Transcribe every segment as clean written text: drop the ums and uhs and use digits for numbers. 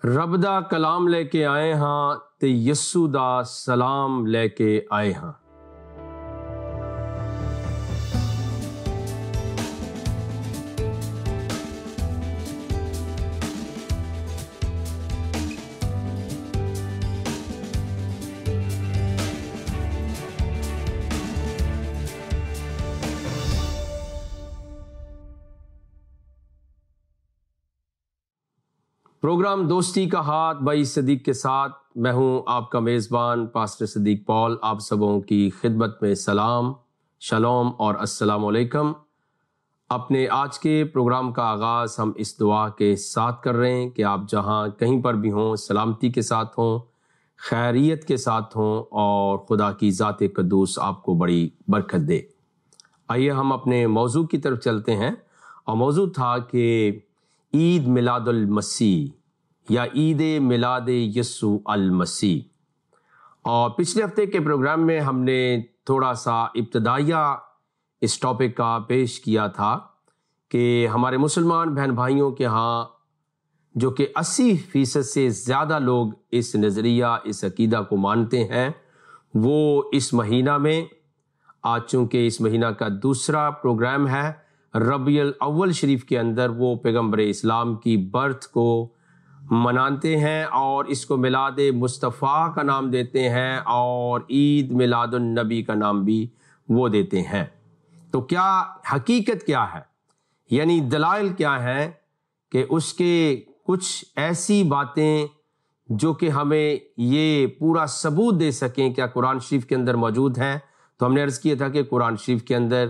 رب دا کلام لے کے آئے ہاں تے یسو دا سلام لے کے آئے ہاں۔ پروگرام دوستی کا ہاتھ بھائی صدیق کے ساتھ میں ہوں آپ کا میزبان پاسٹر صدیق پال۔ آپ سبوں کی خدمت میں سلام، شلوم اور السلام علیکم۔ اپنے آج کے پروگرام کا آغاز ہم اس دعا کے ساتھ کر رہے ہیں کہ آپ جہاں کہیں پر بھی ہوں سلامتی کے ساتھ ہوں، خیریت کے ساتھ ہوں اور خدا کی ذات قدوس آپ کو بڑی برکت دے۔ آئیے ہم اپنے موضوع کی طرف چلتے ہیں، اور موضوع تھا کہ عید میلاد المسیح یا عید میلاد یسوع المسیح۔ اور پچھلے ہفتے کے پروگرام میں ہم نے تھوڑا سا ابتدائیہ اس ٹاپک کا پیش کیا تھا کہ ہمارے مسلمان بہن بھائیوں کے ہاں جو کہ 80% سے زیادہ لوگ اس نظریہ، اس عقیدہ کو مانتے ہیں، وہ اس مہینہ میں آج چونکہ اس مہینہ کا دوسرا پروگرام ہے، ربیع الاول شریف کے اندر وہ پیغمبر اسلام کی برتھ کو مناتے ہیں اور اس کو میلاد مصطفیٰ کا نام دیتے ہیں اور عید میلاد النبی کا نام بھی وہ دیتے ہیں۔ تو کیا حقیقت کیا ہے، یعنی دلائل کیا ہیں کہ اس کے کچھ ایسی باتیں جو کہ ہمیں یہ پورا ثبوت دے سکیں کیا قرآن شریف کے اندر موجود ہیں؟ تو ہم نے عرض کیا تھا کہ قرآن شریف کے اندر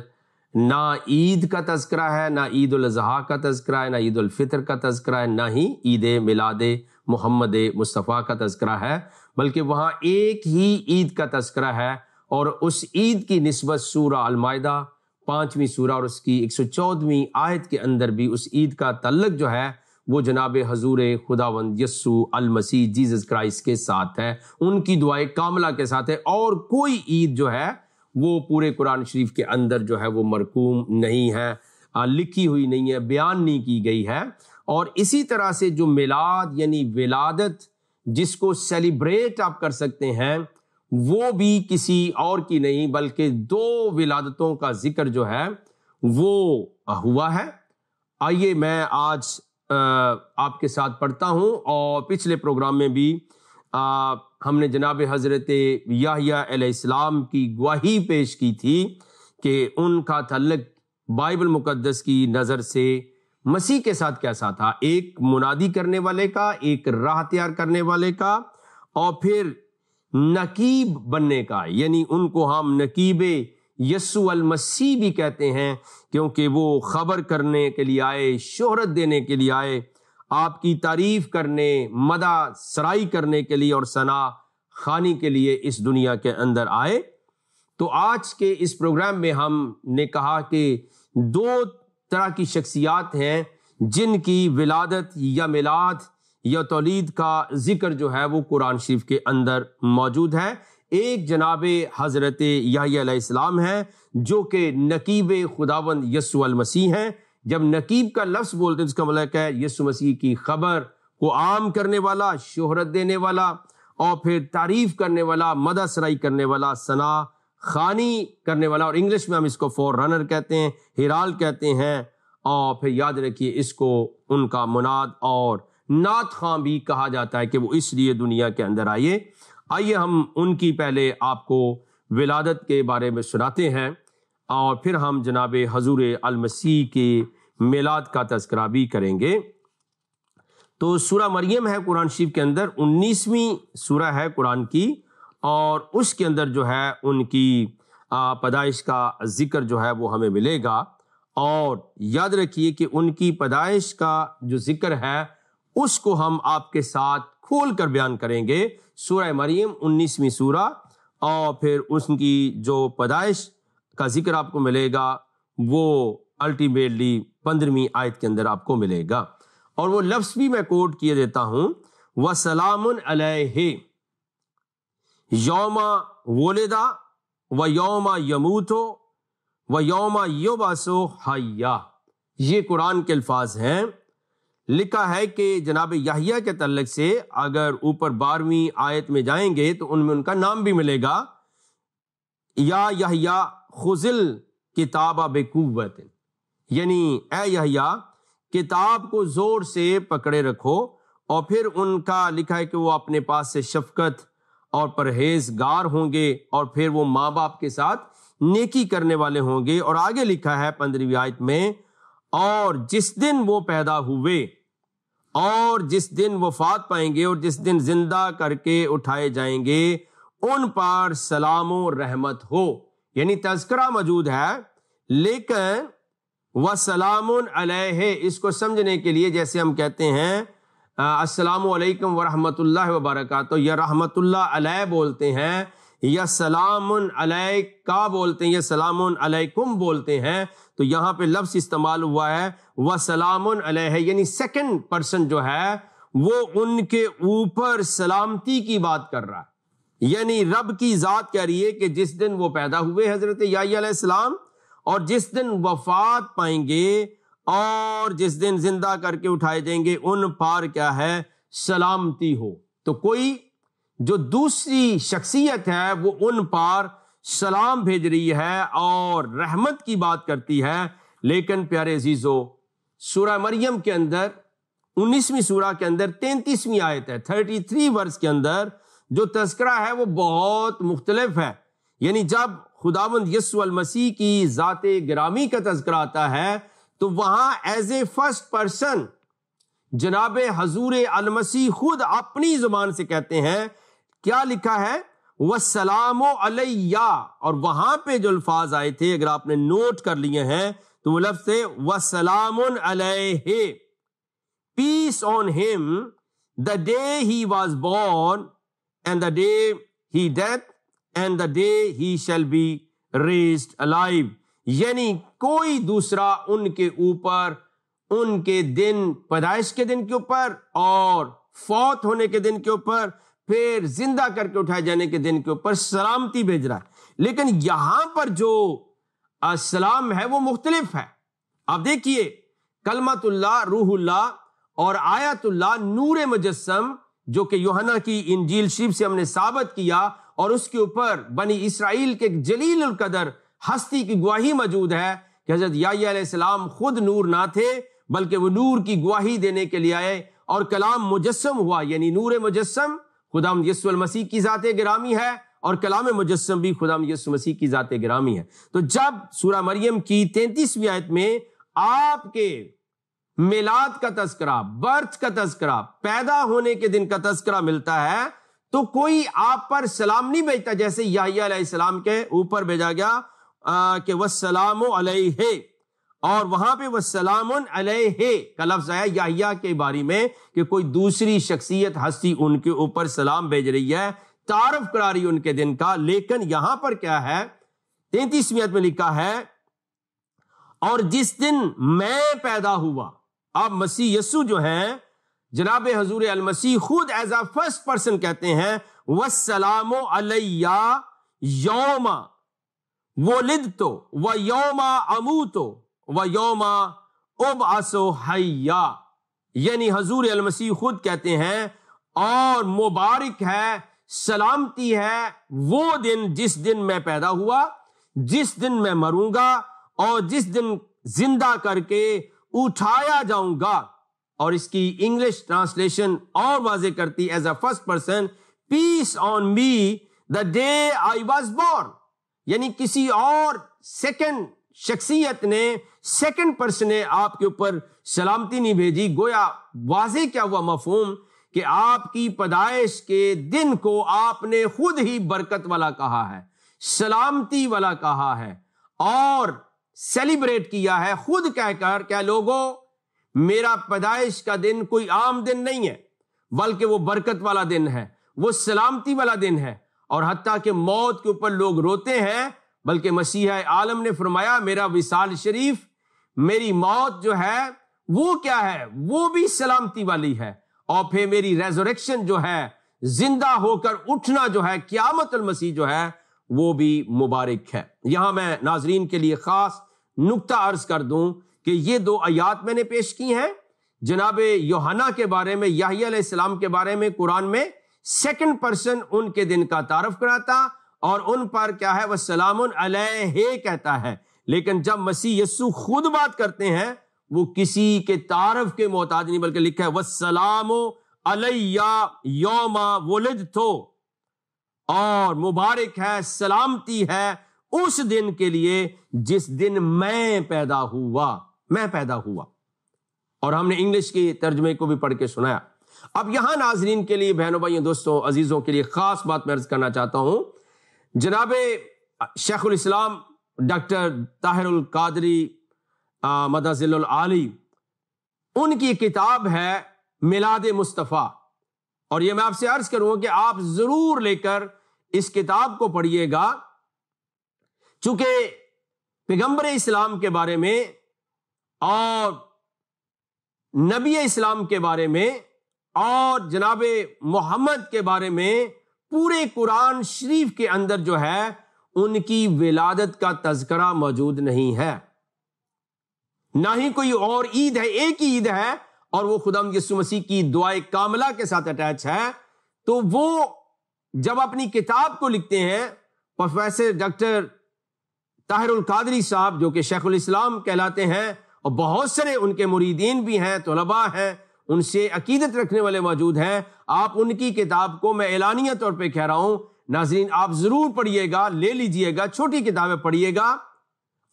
نہ عید کا تذکرہ ہے، نہ عید الاضحیٰ کا تذکرہ ہے، نہ عید الفطر کا تذکرہ ہے، نہ ہی عید میلاد محمد مصطفیٰ کا تذکرہ ہے، بلکہ وہاں ایک ہی عید کا تذکرہ ہے، اور اس عید کی نسبت سورہ المائدہ 5ویں سورہ اور اس کی 114ویں آیت کے اندر بھی اس عید کا تعلق جو ہے وہ جناب حضور خداوند یسوع المسیح جیزس کرائسٹ کے ساتھ ہے، ان کی دعائے کاملہ کے ساتھ ہے، اور کوئی عید جو ہے وہ پورے قرآن شریف کے اندر جو ہے وہ مرقوم نہیں ہے، لکھی ہوئی نہیں ہے، بیان نہیں کی گئی ہے۔ اور اسی طرح سے جو میلاد یعنی ولادت جس کو سیلیبریٹ آپ کر سکتے ہیں، وہ بھی کسی اور کی نہیں بلکہ دو ولادتوں کا ذکر جو ہے وہ ہوا ہے۔ آئیے میں آج آپ کے ساتھ پڑھتا ہوں، اور پچھلے پروگرام میں بھی ہم نے جناب حضرت یحییٰ علیہ السلام کی گواہی پیش کی تھی کہ ان کا تعلق بائبل مقدس کی نظر سے مسیح کے ساتھ کیسا تھا، ایک منادی کرنے والے کا، ایک راہ تیار کرنے والے کا، اور پھر نقیب بننے کا، یعنی ان کو ہم نقیب یسوع المسیح بھی کہتے ہیں کیونکہ وہ خبر کرنے کے لیے آئے، شہرت دینے کے لیے آئے، آپ کی تعریف کرنے، مدح سرائی کرنے کے لیے اور ثنا خوانی کے لیے اس دنیا کے اندر آئے۔ تو آج کے اس پروگرام میں ہم نے کہا کہ دو طرح کی شخصیات ہیں جن کی ولادت یا میلاد یا تولید کا ذکر جو ہے وہ قرآن شریف کے اندر موجود ہے۔ ایک جناب حضرت یحییٰ علیہ السلام ہے جو کہ نقیب خداوند یسوع المسیح ہیں۔ جب نقیب کا لفظ بولتے ہیں اس کا مطلب ہے یسوع مسیح کی خبر کو عام کرنے والا، شہرت دینے والا، اور پھر تعریف کرنے والا، مدح سرائی کرنے والا، ثنا خوانی کرنے والا، اور انگلش میں ہم اس کو فور رنر کہتے ہیں، ہیرال کہتے ہیں، اور پھر یاد رکھیے اس کو ان کا مناد اور نعت خواں بھی کہا جاتا ہے کہ وہ اس لیے دنیا کے اندر آئیے ہم ان کی پہلے آپ کو ولادت کے بارے میں سناتے ہیں، اور پھر ہم جناب حضور المسیح کے میلاد کا تذکرہ بھی کریں گے۔ تو سورہ مریم ہے قرآن شریف کے اندر، 19ویں سورہ ہے قرآن کی، اور اس کے اندر جو ہے ان کی پیدائش کا ذکر جو ہے وہ ہمیں ملے گا، اور یاد رکھیے کہ ان کی پیدائش کا جو ذکر ہے اس کو ہم آپ کے ساتھ کھول کر بیان کریں گے۔ سورہ مریم 19ویں سورہ، اور پھر اس کی جو پیدائش کا ذکر آپ کو ملے گا وہ الٹیمیٹلی 15ویں آیت کے اندر آپ کو ملے گا، اور وہ لفظ بھی میں کوٹ کیے دیتا ہوں، وَسَلَامٌ عَلَيْهِ یوم ولدا و یوم یموتو و یوم یبعث حیا۔ یہ قرآن کے الفاظ ہیں، لکھا ہے کہ جناب یحییٰ کے تعلق سے اگر اوپر 12ویں آیت میں جائیں گے تو ان میں ان کا نام بھی ملے گا، یا یحییٰ خذ الکتاب بقوت، یعنی اے یحییٰ کتاب کو زور سے پکڑے رکھو۔ اور پھر ان کا لکھا ہے کہ وہ اپنے پاس سے شفقت اور پرہیزگار ہوں گے، اور پھر وہ ماں باپ کے ساتھ نیکی کرنے والے ہوں گے۔ اور آگے لکھا ہے 15ویں آیت میں، اور جس دن وہ پیدا ہوئے اور جس دن وفات پائیں گے اور جس دن زندہ کر کے اٹھائے جائیں گے ان پر سلام و رحمت ہو، یعنی تذکرہ موجود ہے، لیکن وسلام علیہ اس کو سمجھنے کے لیے جیسے ہم کہتے ہیں السلام علیکم ورحمۃ اللہ وبرکاتہ، یا رحمت اللہ علیہ بولتے ہیں، یا سلام علیکہ بولتے ہیں، یا سلام علیکم بولتے ہیں، تو یہاں پہ لفظ استعمال ہوا ہے وسلام علیہ، یعنی سیکنڈ پرسن جو ہے وہ ان کے اوپر سلامتی کی بات کر رہا ہے، یعنی رب کی ذات کہہ رہی ہے کہ جس دن وہ پیدا ہوئے حضرت یحییٰ علیہ السلام، اور جس دن وفات پائیں گے اور جس دن زندہ کر کے اٹھائے جائیں گے ان پر کیا ہے؟ سلامتی ہو۔ تو کوئی جو دوسری شخصیت ہے وہ ان پر سلام بھیج رہی ہے اور رحمت کی بات کرتی ہے۔ لیکن پیارے عزیزو، سورہ مریم کے اندر 19ویں سورہ کے اندر 33ویں آیت ہے، 33 ورس کے اندر جو تذکرہ ہے وہ بہت مختلف ہے، یعنی جب خداوند یسوع المسیح کی ذات گرامی کا تذکرہ آتا ہے تو وہاں ایز اے فرسٹ پرسن جناب حضور المسیح خود اپنی زبان سے کہتے ہیں، کیا لکھا ہے؟ وَالسَّلَامُ عَلَيَّ، اور وہاں پہ جو الفاظ آئے تھے اگر آپ نے نوٹ کر لیے ہیں تو وہ لفظ ہے وَالسَّلَامٌ عَلَيْهِ، peace on him the day he was born and the day he died and the day he shall be raised alive، یعنی کوئی دوسرا ان کے اوپر، ان کے دن، پیدائش کے دن کے اوپر اور فوت ہونے کے دن کے اوپر، پھر زندہ کر کے اٹھائے جانے کے دن کے اوپر سلامتی بھیج رہا ہے۔ لیکن یہاں پر جو السلام ہے وہ مختلف ہے۔ آپ دیکھیے کلمت اللہ، روح اللہ اور آیت اللہ، نور مجسم، جو کہ یوحنا کی انجیل شریف سے ہم نے ثابت کیا، اور اس کے اوپر بنی اسرائیل کے جلیل القدر ہستی کی گواہی موجود ہے کہ حضرت یحییٰ علیہ السلام خود نور نہ تھے بلکہ وہ نور کی گواہی دینے کے لیے آئے، اور کلام مجسم ہوا، یعنی نور مجسم خداوند یسوع المسیح کی ذات گرامی ہے، اور کلام مجسم بھی خداوند یسوع مسیح کی ذات گرامی ہے۔ تو جب سورہ مریم کی 33ویں آیت میں آپ کے میلاد کا تذکرہ، برتھ کا تذکرہ، پیدا ہونے کے دن کا تذکرہ ملتا ہے تو کوئی آپ پر سلام نہیں بھیجتا جیسے یحییٰ علیہ السلام کے اوپر بھیجا گیا کہ والسلام علیہ، اور وہاں پہ والسلام علیہ کا لفظ آیا یحییٰ کے بارے میں کہ کوئی دوسری شخصیت ہستی ان کے اوپر سلام بھیج رہی ہے، تعارف کرا رہی ان کے دن کا۔ لیکن یہاں پر کیا ہے؟ 33ویں آیت میں لکھا ہے اور جس دن میں پیدا ہوا۔ اب مسیح یسوع جو ہیں جناب حضور المسیح خود ایز اے فرسٹ پرسن کہتے ہیں والسلام علیہ یوم ولدت و یوم اموت و یوم ابعث حیا، یعنی حضور المسیح خود کہتے ہیں اور مبارک ہے، سلامتی ہے وہ دن جس دن میں پیدا ہوا، جس دن میں مروں گا اور جس دن زندہ کر کے اٹھایا جاؤں گا۔ اور اس کی انگلش ٹرانسلیشن اور واضح کرتی is a first person, peace on me the day I was born, یعنی کسی اور سیکنڈ شخصیت نے، سیکنڈ پرسن نے آپ کے اوپر سلامتی نہیں بھیجی۔ گویا واضح کیا ہوا مفہوم کہ آپ کی پیدائش کے دن کو آپ نے خود ہی برکت والا کہا ہے، سلامتی والا کہا ہے، اور سیلیبریٹ کیا ہے خود کہہ کر کہ لوگوں میرا پیدائش کا دن کوئی عام دن نہیں ہے بلکہ وہ برکت والا دن ہے، وہ سلامتی والا دن ہے۔ اور حتیٰ کہ موت کے اوپر لوگ روتے ہیں، بلکہ مسیح عالم نے فرمایا میرا وصال شریف، میری موت جو ہے وہ کیا ہے؟ وہ بھی سلامتی والی ہے، اور پھر میری ریزوریکشن جو ہے، زندہ ہو کر اٹھنا جو ہے، قیامت المسیح جو ہے وہ بھی مبارک ہے۔ یہاں میں ناظرین کے لیے خاص نکتہ عرض کر دوں کہ یہ دو آیات میں نے پیش کی ہیں جناب یوحنا کے بارے میں، یحییٰ علیہ السلام کے بارے میں قرآن میں سیکنڈ پرسن ان کے دن کا تعارف کراتا اور ان پر کیا ہے، وسلام علیہ کہتا ہے. لیکن جب مسیح یسوع خود بات کرتے ہیں وہ کسی کے تعارف کے محتاج نہیں، بلکہ لکھا ہے وسلام علیہ یوم ولدتو، اور مبارک ہے، سلامتی ہے اس دن کے لیے جس دن میں پیدا ہوا. اور ہم نے انگلش کی ترجمے کو بھی پڑھ کے سنایا. اب یہاں ناظرین کے لیے، بہنوں بھائیوں، دوستوں، عزیزوں کے لیے خاص بات میں عرض کرنا چاہتا ہوں. جناب شیخ الاسلام ڈاکٹر طاہر القادری مدظل العالی، ان کی کتاب ہے میلاد مصطفیٰ، اور یہ میں آپ سے عرض کروں کہ آپ ضرور لے کر اس کتاب کو پڑھیے گا، چونکہ پیغمبر اسلام کے بارے میں اور نبی اسلام کے بارے میں اور جناب محمد کے بارے میں پورے قرآن شریف کے اندر جو ہے ان کی ولادت کا تذکرہ موجود نہیں ہے، نہ ہی کوئی اور عید ہے. ایک ہی عید ہے اور وہ خداوند یسوع مسیح کی دعائے کاملہ کے ساتھ اٹیچ ہے. تو وہ جب اپنی کتاب کو لکھتے ہیں، پروفیسر ڈاکٹر طاہر القادری صاحب، جو کہ شیخ الاسلام کہلاتے ہیں، اور بہت سارے ان کے مریدین بھی ہیں، طلباء ہیں، ان سے عقیدت رکھنے والے موجود ہیں. آپ ان کی کتاب کو، میں اعلانیہ طور پہ کہہ رہا ہوں ناظرین، آپ ضرور پڑھیے گا، لے لیجئے گا، چھوٹی کتابیں پڑھیے گا.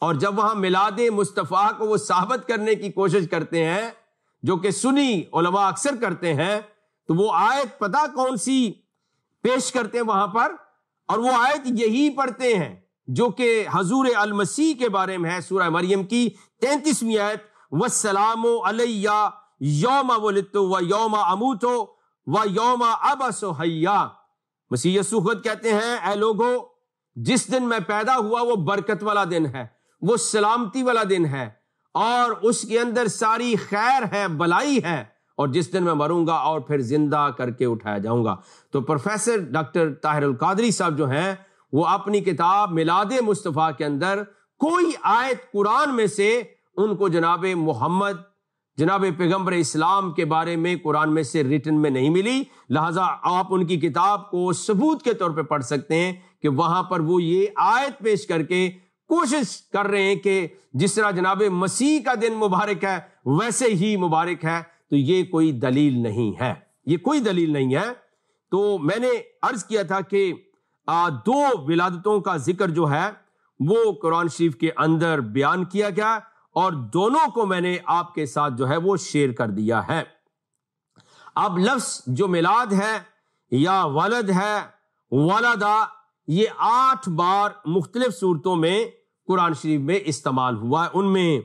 اور جب وہاں میلاد مصطفیٰ کو وہ ثابت کرنے کی کوشش کرتے ہیں، جو کہ سنی علماء اکثر کرتے ہیں، تو وہ آیت پتہ کون سی پیش کرتے ہیں وہاں پر، اور وہ آیت یہی پڑھتے ہیں جو کہ حضور المسیح کے بارے میں ہے، سورہ مریم کی 33ویں آیت، وَالسَّلَامُ عَلَيَّ یوم ولدت و یوم اموت و یوم ابعث حیا. مسیح یسوع خود کہتے ہیں، اے لوگو، جس دن میں پیدا ہوا وہ برکت والا دن ہے، وہ سلامتی والا دن ہے، اور اس کے اندر ساری خیر ہے، بلائی ہے، اور جس دن میں مروں گا اور پھر زندہ کر کے اٹھایا جاؤں گا. تو پروفیسر ڈاکٹر طاہر القادری صاحب جو ہیں، وہ اپنی کتاب میلاد مصطفیٰ کے اندر کوئی آیت قرآن میں سے ان کو جناب محمد، جناب پیغمبر اسلام کے بارے میں قرآن میں سے ریٹن میں نہیں ملی. لہٰذا آپ ان کی کتاب کو ثبوت کے طور پہ پڑھ سکتے ہیں کہ وہاں پر وہ یہ آیت پیش کر کے کوشش کر رہے ہیں کہ جس طرح جناب مسیح کا دن مبارک ہے ویسے ہی مبارک ہے. تو یہ کوئی دلیل نہیں ہے، یہ کوئی دلیل نہیں ہے. تو میں نے عرض کیا تھا کہ دو ولادتوں کا ذکر جو ہے وہ قرآن شریف کے اندر بیان کیا گیا، اور دونوں کو میں نے آپ کے ساتھ جو ہے وہ شیئر کر دیا ہے. اب لفظ جو میلاد ہے یا ولد ہے، ولدا، یہ 8 بار مختلف صورتوں میں قرآن شریف میں استعمال ہوا ہے. ان میں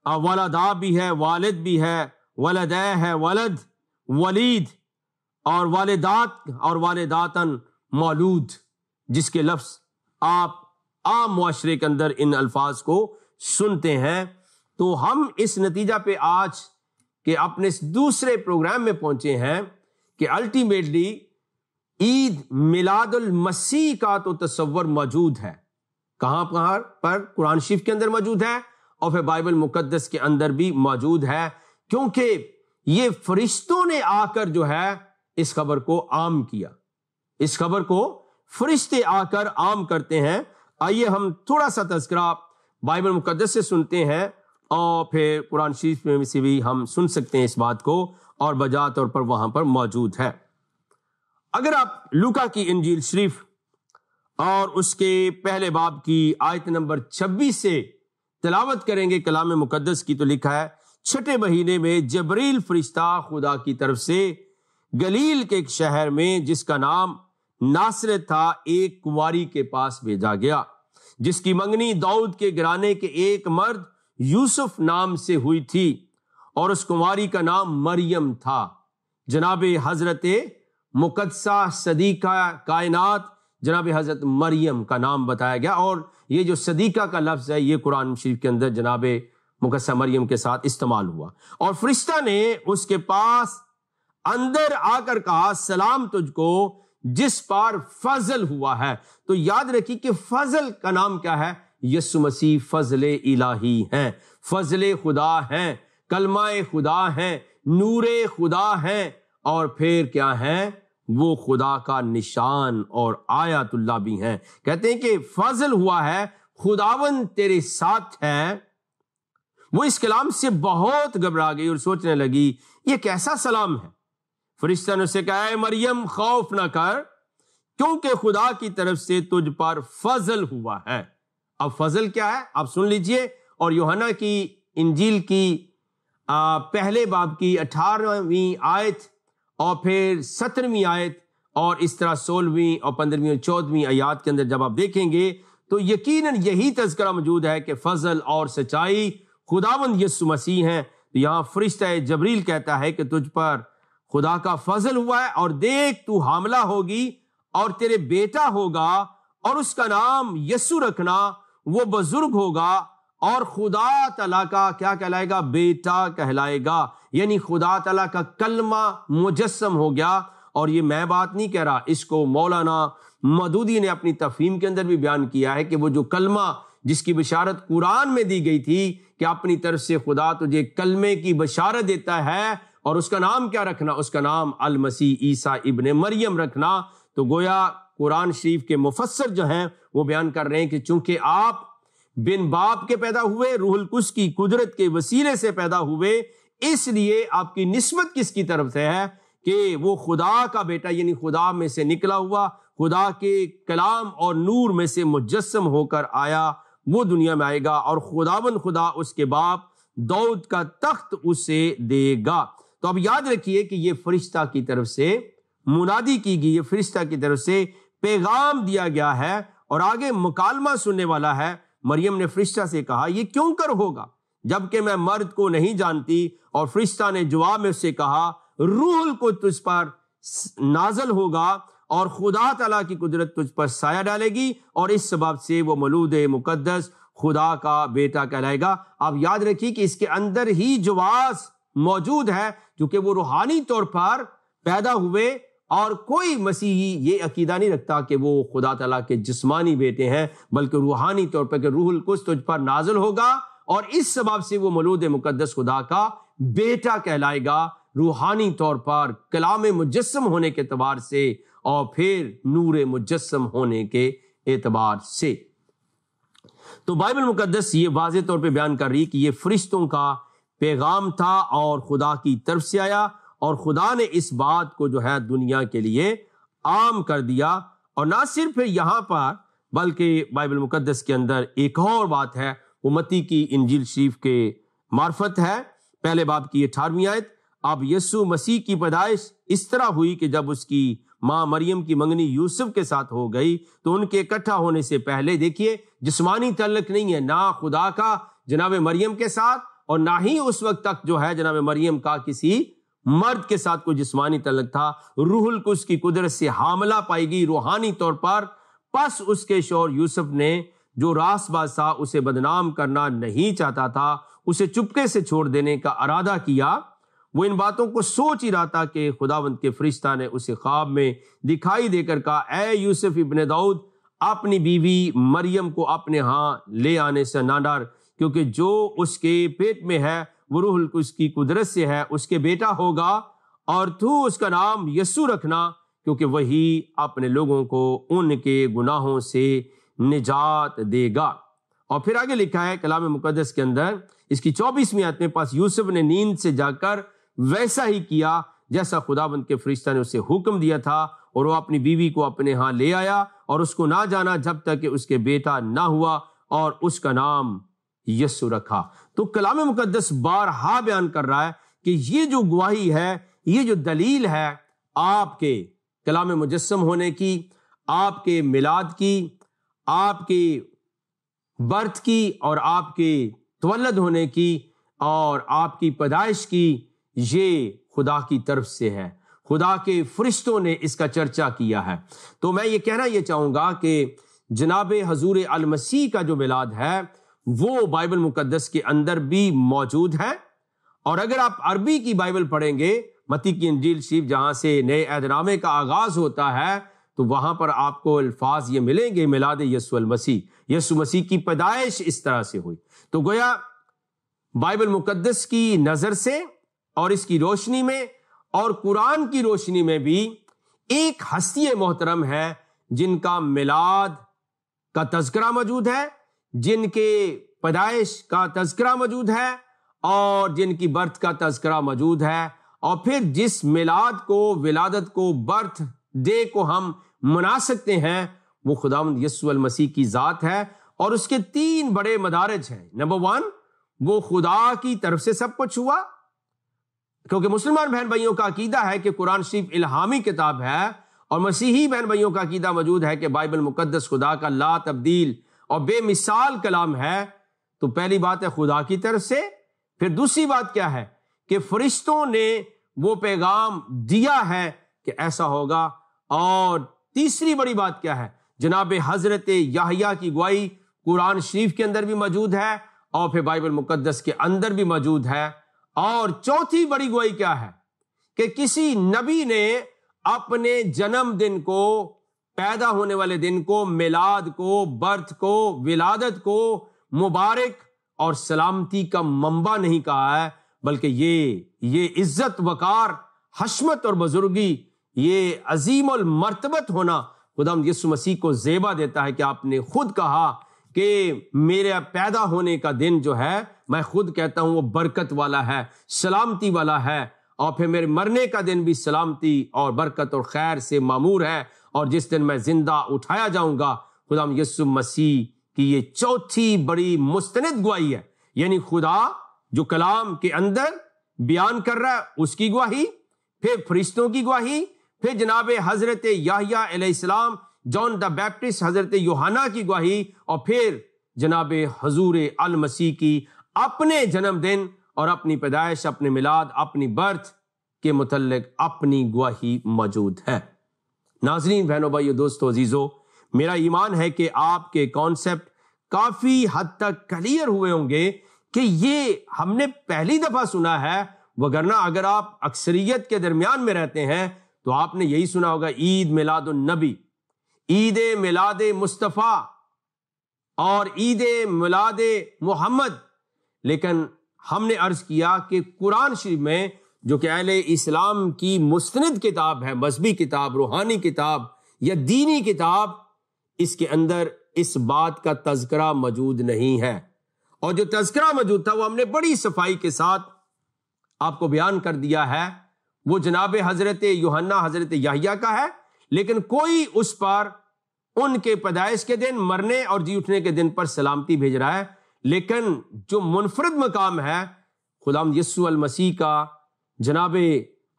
ولدا بھی ہے، والد بھی ہے، ولدہ ہے، ولد، ولید، اور والدات اور والداتن مولود، جس کے لفظ آپ عام معاشرے کے اندر ان الفاظ کو سنتے ہیں. تو ہم اس نتیجہ پہ آج کے اپنے دوسرے پروگرام میں پہنچے ہیں کہ الٹیمیٹلی عید میلاد المسیح کا تو تصور موجود ہے. کہاں پر؟ قرآن شریف کے اندر موجود ہے، اور پھر بائبل مقدس کے اندر بھی موجود ہے، کیونکہ یہ فرشتوں نے آ کر جو ہے اس خبر کو عام کیا. اس خبر کو فرشتے آ کر عام کرتے ہیں. آئیے ہم تھوڑا سا تذکرہ بائبل مقدس سے سنتے ہیں، اور پھر قرآن شریف میں سے بھی ہم سن سکتے ہیں اس بات کو، اور بجا طور پر وہاں پر موجود ہے. اگر آپ لوکا کی انجیل شریف اور اس کے پہلے باب کی آیت نمبر 26 سے تلاوت کریں گے کلام مقدس کی، تو لکھا ہے، 6 مہینے میں جبریل فرشتہ خدا کی طرف سے گلیل کے ایک شہر میں جس کا نام ناصرت تھا، ایک کنواری کے پاس بھیجا گیا، جس کی منگنی داؤد کے گھرانے کے ایک مرد یوسف نام سے ہوئی تھی، اور اس کنواری کا نام مریم تھا. جناب حضرت مقدسہ صدیقہ کائنات جناب حضرت مریم کا نام بتایا گیا، اور یہ جو صدیقہ کا لفظ ہے یہ قرآن شریف کے اندر جناب مقدسہ مریم کے ساتھ استعمال ہوا. اور فرشتہ نے اس کے پاس اندر آ کر کہا، سلام تجھ کو جس پر فضل ہوا ہے. تو یاد رکھیے کہ فضل کا نام کیا ہے؟ یسوع مسیح فضل الہی ہیں، فضل خدا ہیں، کلمہ خدا ہیں، نور خدا ہیں اور پھر کیا ہیں؟ وہ خدا کا نشان اور آیات اللہ بھی ہیں۔ کہتے ہیں کہ فضل ہوا ہے، خداوند تیرے ساتھ ہے۔ وہ اس کلام سے بہت گھبرا گئی اور سوچنے لگی یہ کیسا سلام ہے۔ فرشتہ نے اسے کہا اے مریم خوف نہ کر، کیونکہ خدا کی طرف سے تجھ پر فضل ہوا ہے۔ اب فضل کیا ہے آپ سن لیجئے، اور یوحنا کی انجیل کی پہلے باب کی 18ویں آیت اور پھر 17ویں آیت اور اس طرح 16ویں اور 15ویں اور 14ویں آیات کے اندر جب آپ دیکھیں گے تو یقیناً یہی تذکرہ موجود ہے کہ فضل اور سچائی خداوند یسوع مسیح ہیں۔ یہاں فرشتہ جبریل کہتا ہے کہ تجھ پر خدا کا فضل ہوا ہے، اور دیکھ تو حاملہ ہوگی اور تیرے بیٹا ہوگا اور اس کا نام یسوع رکھنا، وہ بزرگ ہوگا اور خدا تعالیٰ کا کیا کہلائے گا؟ بیٹا کہلائے گا۔ یعنی خدا تعالیٰ کا کلمہ مجسم ہو گیا۔ اور یہ میں بات نہیں کہہ رہا، اس کو مولانا مودودی نے اپنی تفہیم کے اندر بھی بیان کیا ہے کہ وہ جو کلمہ جس کی بشارت قرآن میں دی گئی تھی کہ اپنی طرف سے خدا تجھے کلمے کی بشارت دیتا ہے اور اس کا نام کیا رکھنا؟ اس کا نام المسیح عیسیٰ ابن مریم رکھنا۔ تو گویا قرآن شریف کے مفسر جو ہیں وہ بیان کر رہے ہیں کہ چونکہ آپ بن باپ کے پیدا ہوئے، روح القدس کی قدرت کے وسیلے سے پیدا ہوئے، اس لیے آپ کی نسبت کس کی طرف سے ہے کہ وہ خدا کا بیٹا، یعنی خدا میں سے نکلا ہوا، خدا کے کلام اور نور میں سے مجسم ہو کر آیا، وہ دنیا میں آئے گا اور خداوند خدا اس کے باپ داؤد کا تخت اسے دے گا۔ تو اب یاد رکھیے کہ یہ فرشتہ کی طرف سے منادی کی گئی، یہ فرشتہ کی طرف سے پیغام دیا گیا ہے، اور آگے مکالمہ سننے والا ہے۔ مریم نے فرشتہ سے کہا یہ کیوں کر ہوگا جبکہ میں مرد کو نہیں جانتی؟ اور فرشتہ نے جواب میں اس سے کہا روح القدس تجھ پر نازل ہوگا اور خدا تعالیٰ کی قدرت تجھ پر سایہ ڈالے گی، اور اس سبب سے وہ مولود مقدس خدا کا بیٹا کہلائے گا۔ آپ یاد رکھیے کہ اس کے اندر ہی جواز موجود ہے، کیونکہ وہ روحانی طور پر پیدا ہوئے، اور کوئی مسیحی یہ عقیدہ نہیں رکھتا کہ وہ خدا تعالیٰ کے جسمانی بیٹے ہیں، بلکہ روحانی طور پر کہ روح القدس تجھ پر نازل ہوگا اور اس سبب سے وہ مولود مقدس خدا کا بیٹا کہلائے گا، روحانی طور پر کلام مجسم ہونے کے اعتبار سے اور پھر نور مجسم ہونے کے اعتبار سے۔ تو بائبل مقدس یہ واضح طور پہ بیان کر رہی کہ یہ فرشتوں کا پیغام تھا اور خدا کی طرف سے آیا، اور خدا نے اس بات کو جو ہے دنیا کے لیے عام کر دیا۔ اور نہ صرف یہاں پر بلکہ بائبل مقدس کے اندر ایک اور بات ہے، وہ متی کی انجیل شریف کے معرفت ہے، پہلے باب کی 18ویں آیت۔ اب یسوع مسیح کی پیدائش اس طرح ہوئی کہ جب اس کی ماں مریم کی منگنی یوسف کے ساتھ ہو گئی تو ان کے اکٹھا ہونے سے پہلے دیکھیے جسمانی تعلق نہیں ہے نہ خدا کا جناب مریم کے ساتھ، اور نہ ہی اس وقت تک جو ہے جناب مریم کا کسی مرد کے ساتھ کوئی جسمانی تعلق تھا۔ روح القدس کی قدرت سے حاملہ پائی گئی روحانی طور پر۔ پس اس کے شوہر یوسف نے جو راست باز تھا، اسے بدنام کرنا نہیں چاہتا تھا، اسے چپکے سے چھوڑ دینے کا ارادہ کیا۔ وہ ان باتوں کو سوچ ہی رہا تھا کہ خداوند کے فرشتہ نے اسے خواب میں دکھائی دے کر کہا اے یوسف ابن داؤد، اپنی بیوی مریم کو اپنے ہاں لے آنے سے نہ ڈر، کیونکہ جو اس کے پیٹ میں ہے وہ روح القدس کی قدرت سے ہے، اس کے بیٹا ہوگا، اور تو اس کا نام یسوع رکھنا، کیونکہ وہی اپنے لوگوں کو ان کے گناہوں سے نجات دے گا۔ اور پھر آگے لکھا ہے کلام مقدس کے اندر اس کی 24ویں آیت میں، پس یوسف نے نیند سے جاگ کر ویسا ہی کیا جیسا خداوند کے فرشتہ نے اسے حکم دیا تھا، اور وہ اپنی بیوی کو اپنے ہاں لے آیا اور اس کو نہ جانا جب تک کہ اس کے بیٹا نہ ہوا، اور اس کا نام یسوع رکھا۔ تو کلام مقدس بارہا بیان کر رہا ہے کہ یہ جو گواہی ہے، یہ جو دلیل ہے آپ کے کلام مجسم ہونے کی، آپ کے میلاد کی، آپ کے برتھ کی، اور آپ کے تولد ہونے کی، اور آپ کی پیدائش کی، یہ خدا کی طرف سے ہے۔ خدا کے فرشتوں نے اس کا چرچا کیا ہے۔ تو میں یہ کہنا یہ چاہوں گا کہ جناب حضور المسیح کا جو میلاد ہے وہ بائبل مقدس کے اندر بھی موجود ہے، اور اگر آپ عربی کی بائبل پڑھیں گے، متی کی انجیل شریف جہاں سے نئے عہد نامے کا آغاز ہوتا ہے، تو وہاں پر آپ کو الفاظ یہ ملیں گے میلاد یسوع المسیح، یسوع مسیح کی پیدائش اس طرح سے ہوئی۔ تو گویا بائبل مقدس کی نظر سے اور اس کی روشنی میں اور قرآن کی روشنی میں بھی ایک ہستی محترم ہے جن کا میلاد کا تذکرہ موجود ہے، جن کے پیدائش کا تذکرہ موجود ہے اور جن کی برتھ کا تذکرہ موجود ہے، اور پھر جس میلاد کو، ولادت کو، برتھ ڈے کو ہم منا سکتے ہیں وہ خداوند یسوع المسیح کی ذات ہے، اور اس کے 3 بڑے مدارج ہیں۔ نمبر 1، وہ خدا کی طرف سے سب کچھ ہوا، کیونکہ مسلمان بہن بھائیوں کا عقیدہ ہے کہ قرآن شریف الہامی کتاب ہے، اور مسیحی بہن بھائیوں کا عقیدہ موجود ہے کہ بائبل مقدس خدا کا لا تبدیل اور بے مثال کلام ہے۔ تو پہلی بات ہے خدا کی طرف سے، پھر دوسری بات کیا ہے کہ فرشتوں نے وہ پیغام دیا ہے کہ ایسا ہوگا، اور تیسری بڑی بات کیا ہے، جناب حضرت یحییٰ کی گواہی قرآن شریف کے اندر بھی موجود ہے اور پھر بائبل مقدس کے اندر بھی موجود ہے، اور چوتھی بڑی گواہی کیا ہے کہ کسی نبی نے اپنے جنم دن کو، پیدا ہونے والے دن کو، میلاد کو، برتھ کو، ولادت کو مبارک اور سلامتی کا منبع نہیں کہا ہے، بلکہ یہ عزت، وقار، حشمت اور بزرگی، یہ عظیم المرتبت ہونا خداوند یسوع مسیح کو زیبا دیتا ہے کہ آپ نے خود کہا کہ میرے پیدا ہونے کا دن جو ہے، میں خود کہتا ہوں وہ برکت والا ہے، سلامتی والا ہے، اور پھر میرے مرنے کا دن بھی سلامتی اور برکت اور خیر سے معمور ہے، اور جس دن میں زندہ اٹھایا جاؤں گا۔ خداوند یسوع مسیح کی یہ چوتھی بڑی مستند گواہی ہے، یعنی خدا جو کلام کے اندر بیان کر رہا ہے اس کی گواہی، پھر فرشتوں کی گواہی، پھر جناب حضرت یحییٰ علیہ السلام، جان دا بیپٹسٹ، حضرت یوحنا کی گواہی، اور پھر جناب حضور المسیح کی اپنے جنم دن اور اپنی پیدائش، اپنے میلاد، اپنی برتھ کے متعلق اپنی گواہی موجود ہے۔ ناظرین، بہنوں، بھائیو، دوستو، عزیزو، میرا ایمان ہے کہ آپ کے کانسیپٹ کافی حد تک کلیئر ہوئے ہوں گے کہ یہ ہم نے پہلی دفعہ سنا ہے، وگرنہ اگر آپ اکثریت کے درمیان میں رہتے ہیں تو آپ نے یہی سنا ہوگا، عید میلاد النبی، عید میلاد مصطفیٰ اور عید میلاد محمد، لیکن ہم نے عرض کیا کہ قرآن شریف میں، جو کہ اہل اسلام کی مستند کتاب ہے، مذہبی کتاب، روحانی کتاب یا دینی کتاب، اس کے اندر اس بات کا تذکرہ موجود نہیں ہے، اور جو تذکرہ موجود تھا وہ ہم نے بڑی صفائی کے ساتھ آپ کو بیان کر دیا ہے، وہ جناب حضرت یوحنا، حضرت یحییٰ کا ہے، لیکن کوئی اس پر ان کے پیدائش کے دن، مرنے اور جی اٹھنے کے دن پر سلامتی بھیج رہا ہے، لیکن جو منفرد مقام ہے خداوند یسوع المسیح کا، جناب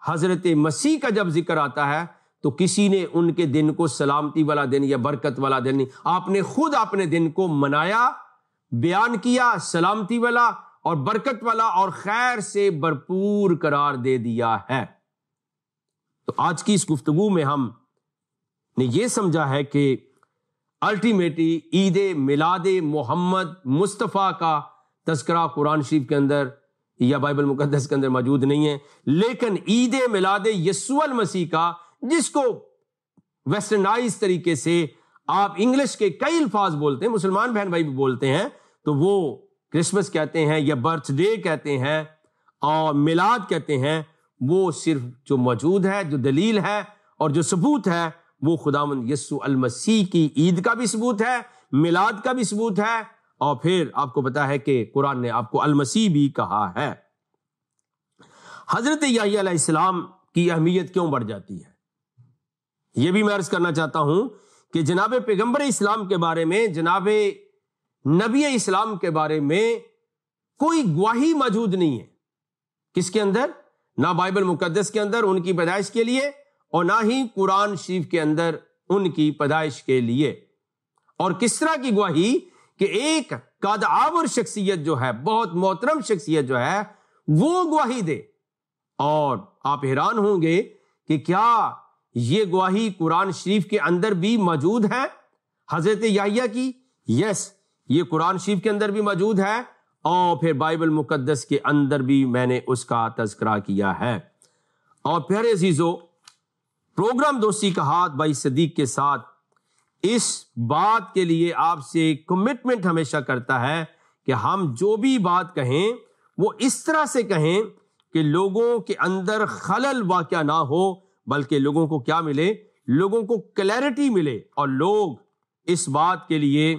حضرت مسیح کا جب ذکر آتا ہے تو کسی نے ان کے دن کو سلامتی والا دن یا برکت والا دن نہیں، آپ نے خود اپنے دن کو منایا، بیان کیا، سلامتی والا اور برکت والا اور خیر سے بھرپور قرار دے دیا ہے۔ تو آج کی اس گفتگو میں ہم نے یہ سمجھا ہے کہ الٹیمیٹلی عید میلاد محمد مصطفیٰ کا تذکرہ قرآن شریف کے اندر یا بائبل مقدس کے اندر موجود نہیں ہے، لیکن عید میلاد یسوع المسیح کا، جس کو ویسٹرنائز طریقے سے آپ انگلش کے کئی الفاظ بولتے ہیں، مسلمان بہن بھائی بھی بولتے ہیں، تو وہ کرسمس کہتے ہیں یا برتھ ڈے کہتے ہیں اور میلاد کہتے ہیں، وہ صرف جو موجود ہے، جو دلیل ہے اور جو ثبوت ہے، وہ خداوند یسوع المسیح کی عید کا بھی ثبوت ہے، میلاد کا بھی ثبوت ہے، اور پھر آپ کو پتا ہے کہ قرآن نے آپ کو المسیح بھی کہا ہے۔ حضرت یحییٰ علیہ السلام کی اہمیت کیوں بڑھ جاتی ہے، یہ بھی میں عرض کرنا چاہتا ہوں کہ جناب پیغمبر اسلام کے بارے میں، جناب نبی اسلام کے بارے میں کوئی گواہی موجود نہیں ہے۔ کس کے اندر؟ نہ بائبل مقدس کے اندر ان کی پیدائش کے لیے، اور نہ ہی قرآن شریف کے اندر ان کی پیدائش کے لیے۔ اور کس طرح کی گواہی کہ ایک قادآور شخصیت جو ہے، بہت محترم شخصیت جو ہے، وہ گواہی دے، اور آپ حیران ہوں گے کہ کیا یہ گواہی قرآن شریف کے اندر بھی موجود ہے حضرت یحییٰ کی؟ یس، یہ قرآن شریف کے اندر بھی موجود ہے، اور پھر بائبل مقدس کے اندر بھی میں نے اس کا تذکرہ کیا ہے۔ اور پیارے عزیزو، پروگرام دوستی کا ہاتھ بھائی صدیق کے ساتھ اس بات کے لیے آپ سے کمٹمنٹ ہمیشہ کرتا ہے کہ ہم جو بھی بات کہیں وہ اس طرح سے کہیں کہ لوگوں کے اندر خلل واقع نہ ہو، بلکہ لوگوں کو کیا ملے؟ لوگوں کو کلیئرٹی ملے، اور لوگ اس بات کے لیے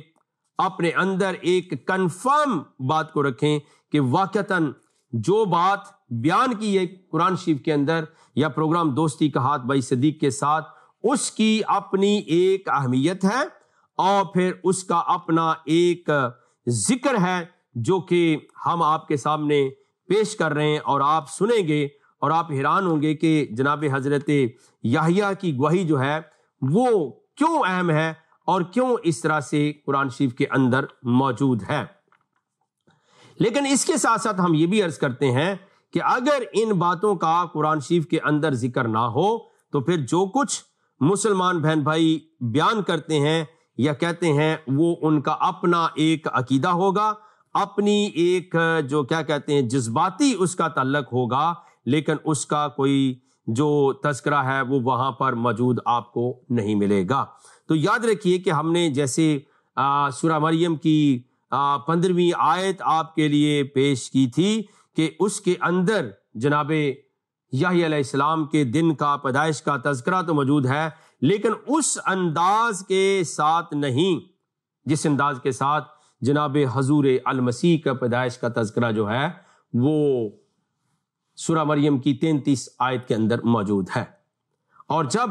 اپنے اندر ایک کنفرم بات کو رکھیں کہ واقعتاً جو بات بیان کی ہے قرآن شریف کے اندر یا پروگرام دوستی کا ہاتھ بھائی صدیق کے ساتھ، اس کی اپنی ایک اہمیت ہے اور پھر اس کا اپنا ایک ذکر ہے جو کہ ہم آپ کے سامنے پیش کر رہے ہیں، اور آپ سنیں گے اور آپ حیران ہوں گے کہ جناب حضرت یحییٰ کی گواہی جو ہے وہ کیوں اہم ہے اور کیوں اس طرح سے قرآن شریف کے اندر موجود ہے۔ لیکن اس کے ساتھ ساتھ ہم یہ بھی عرض کرتے ہیں کہ اگر ان باتوں کا قرآن شریف کے اندر ذکر نہ ہو تو پھر جو کچھ مسلمان بہن بھائی بیان کرتے ہیں یا کہتے ہیں وہ ان کا اپنا ایک عقیدہ ہوگا، اپنی ایک جو کیا کہتے ہیں جذباتی اس کا تعلق ہوگا، لیکن اس کا کوئی جو تذکرہ ہے وہ وہاں پر موجود آپ کو نہیں ملے گا۔ تو یاد رکھیے کہ ہم نے جیسے سورہ مریم کی 15ویں آیت آپ کے لیے پیش کی تھی کہ اس کے اندر جناب یحییٰ علیہ السلام کے دن کا پیدائش کا تذکرہ تو موجود ہے، لیکن اس انداز کے ساتھ نہیں جس انداز کے ساتھ جناب حضور المسیح کا پیدائش کا تذکرہ جو ہے وہ سورہ مریم کی 33 آیت کے اندر موجود ہے۔ اور جب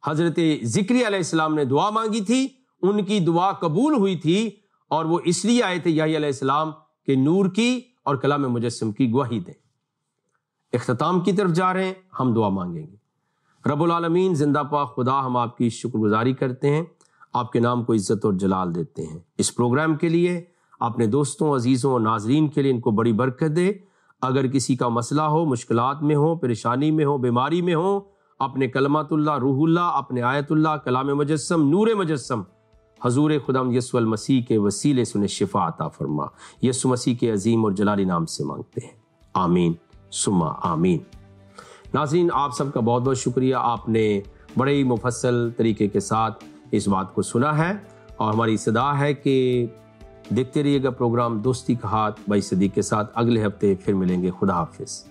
حضرت زکریا علیہ السلام نے دعا مانگی تھی، ان کی دعا قبول ہوئی تھی، اور وہ اس لیے آئے تھے یحییٰ علیہ السلام کہ نور کی اور کلام مجسم کی گواہی دیں۔ اختتام کی طرف جا رہے ہیں، ہم دعا مانگیں گے۔ رب العالمین زندہ پاک خدا، ہم آپ کی شکر گزاری کرتے ہیں، آپ کے نام کو عزت اور جلال دیتے ہیں۔ اس پروگرام کے لیے اپنے دوستوں، عزیزوں اور ناظرین کے لیے ان کو بڑی برکت دے۔ اگر کسی کا مسئلہ ہو، مشکلات میں ہو، پریشانی میں ہو، بیماری میں ہو، اپنے کلمات اللہ، روح اللہ، اپنے آیت اللہ، کلام مجسم، نور مجسم، حضور خداوند یسوع المسیح کے وسیلے سے انہیں شفا عطا فرما۔ یسوع مسیح کے عظیم اور جلالی نام سے مانگتے ہیں، آمین ثم آمین۔ ناظرین، آپ سب کا بہت بہت شکریہ، آپ نے بڑے ہی مفصل طریقے کے ساتھ اس بات کو سنا ہے، اور ہماری صدا ہے کہ دیکھتے رہیے گا پروگرام دوستی کا ہاتھ بھائی صدیق کے ساتھ۔ اگلے ہفتے پھر ملیں گے۔ خدا حافظ۔